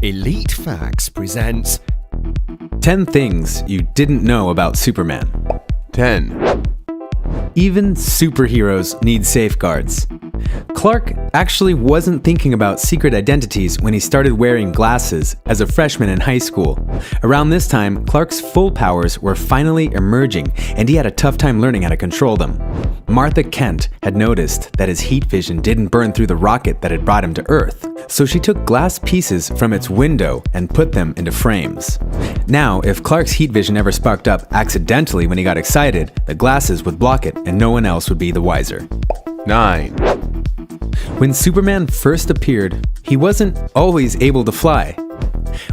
Elite Facts presents 10 things you didn't know about Superman. 10. Even superheroes need safeguards. Clark actually wasn't thinking about secret identities when he started wearing glasses as a freshman in high school. Around this time, Clark's full powers were finally emerging, and he had a tough time learning how to control them. Martha Kent had noticed that his heat vision didn't burn through the rocket that had brought him to Earth, so she took glass pieces from its window and put them into frames. Now, if Clark's heat vision ever sparked up accidentally when he got excited, the glasses would block it and no one else would be the wiser. 9. When Superman first appeared, he wasn't always able to fly.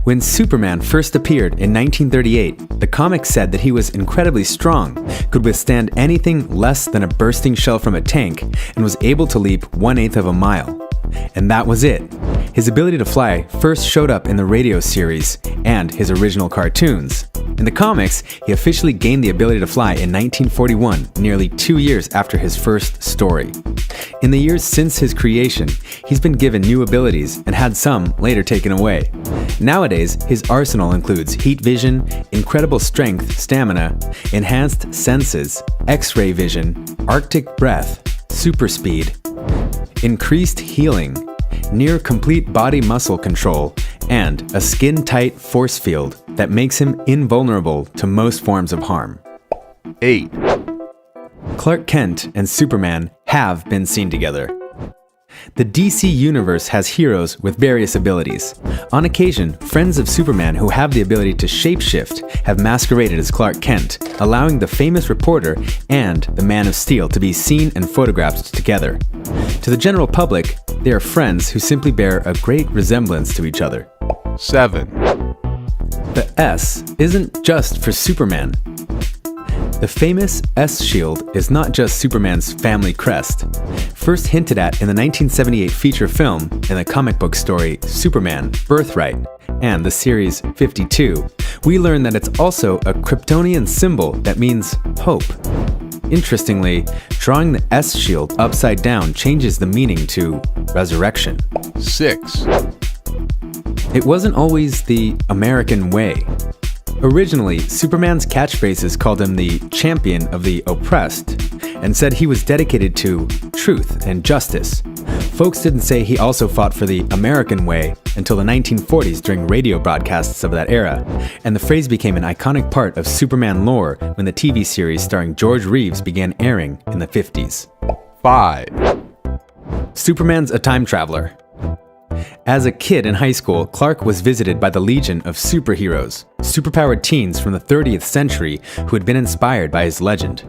When Superman first appeared in 1938, the comic said that he was incredibly strong, could withstand anything less than a bursting shell from a tank, and was able to leap 1/8 of a mile. And that was it. His ability to fly first showed up in the radio series and his original cartoons. In the comics, he officially gained the ability to fly in 1941, nearly 2 years after his first story. In the years since his creation, he's been given new abilities and had some later taken away. Nowadays, his arsenal includes heat vision, incredible strength, stamina, enhanced senses, X-ray vision, Arctic breath, super speed, increased healing, near complete body muscle control, and a skin-tight force field that makes him invulnerable to most forms of harm. 8. Clark Kent and Superman have been seen together. The DC universe has heroes with various abilities. On occasion, friends of Superman who have the ability to shapeshift have masqueraded as Clark Kent, allowing the famous reporter and the Man of Steel to be seen and photographed together. To the general public, they are friends who simply bear a great resemblance to each other. 7. The S isn't just for Superman. The famous S shield is not just Superman's family crest. First hinted at in the 1978 feature film and the comic book story Superman, Birthright, and the series 52, we learn that it's also a Kryptonian symbol that means hope. Interestingly, drawing the S shield upside down changes the meaning to resurrection. 6. It wasn't always the American way. Originally, Superman's catchphrases called him the champion of the oppressed and said he was dedicated to truth and justice. Folks didn't say he also fought for the American way until the 1940s during radio broadcasts of that era, and the phrase became an iconic part of Superman lore when the TV series starring George Reeves began airing in the 50s. 5. Superman's a time traveler. As a kid in high school, Clark was visited by the legion of superheroes, superpowered teens from the 30th century who had been inspired by his legend.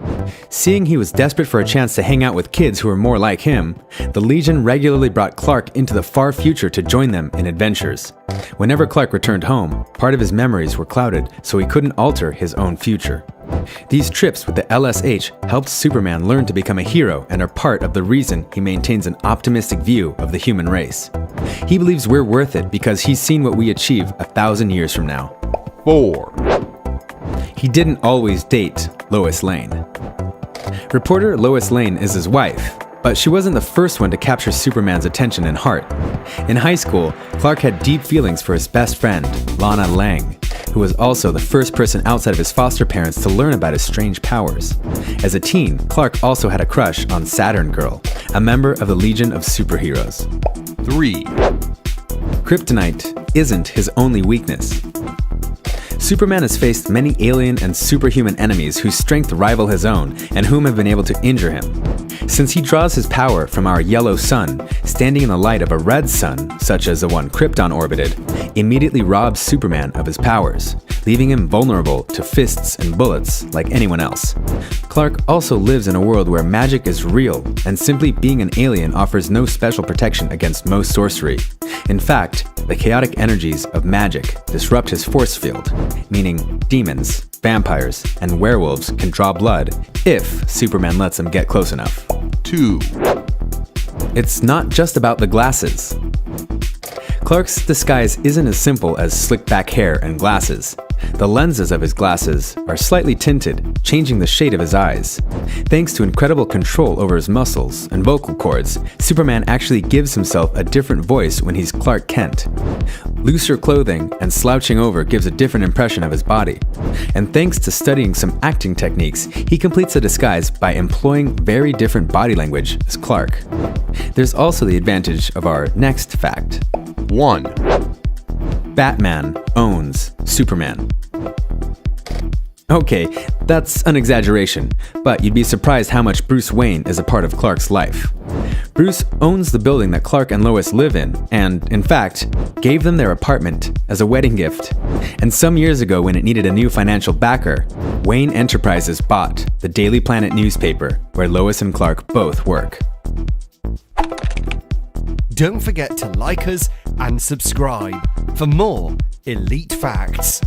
Seeing he was desperate for a chance to hang out with kids who were more like him, the legion regularly brought Clark into the far future to join them in adventures. Whenever Clark returned home, part of his memories were clouded, so he couldn't alter his own future. These trips with the LSH helped Superman learn to become a hero and are part of the reason he maintains an optimistic view of the human race. He believes we're worth it because he's seen what we achieve 1,000 years from now. 4. He didn't always date Lois Lane. Reporter Lois Lane is his wife, but she wasn't the first one to capture Superman's attention and heart. In high school, Clark had deep feelings for his best friend, Lana Lang, who was also the first person outside of his foster parents to learn about his strange powers. As a teen, Clark also had a crush on Saturn Girl, a member of the Legion of Superheroes. 3. Kryptonite isn't his only weakness. Superman has faced many alien and superhuman enemies whose strength rival his own and whom have been able to injure him. Since he draws his power from our yellow sun, standing in the light of a red sun, such as the one Krypton orbited, immediately robs Superman of his powers, leaving him vulnerable to fists and bullets like anyone else. Clark also lives in a world where magic is real, and simply being an alien offers no special protection against most sorcery. In fact, the chaotic energies of magic disrupt his force field, meaning demons, vampires, and werewolves can draw blood if Superman lets them get close enough. 2. It's not just about the glasses. Clark's disguise isn't as simple as slick back hair and glasses. The lenses of his glasses are slightly tinted, changing the shade of his eyes. Thanks to incredible control over his muscles and vocal cords, Superman actually gives himself a different voice when he's Clark Kent. Looser clothing and slouching over gives a different impression of his body. And thanks to studying some acting techniques, he completes a disguise by employing very different body language as Clark. There's also the advantage of our next fact. 1. Batman owns Superman. Okay, that's an exaggeration, but you'd be surprised how much Bruce Wayne is a part of Clark's life. Bruce owns the building that Clark and Lois live in, and, in fact, gave them their apartment as a wedding gift. And some years ago, when it needed a new financial backer, Wayne Enterprises bought the Daily Planet newspaper, where Lois and Clark both work. Don't forget to like us and subscribe for more elite facts.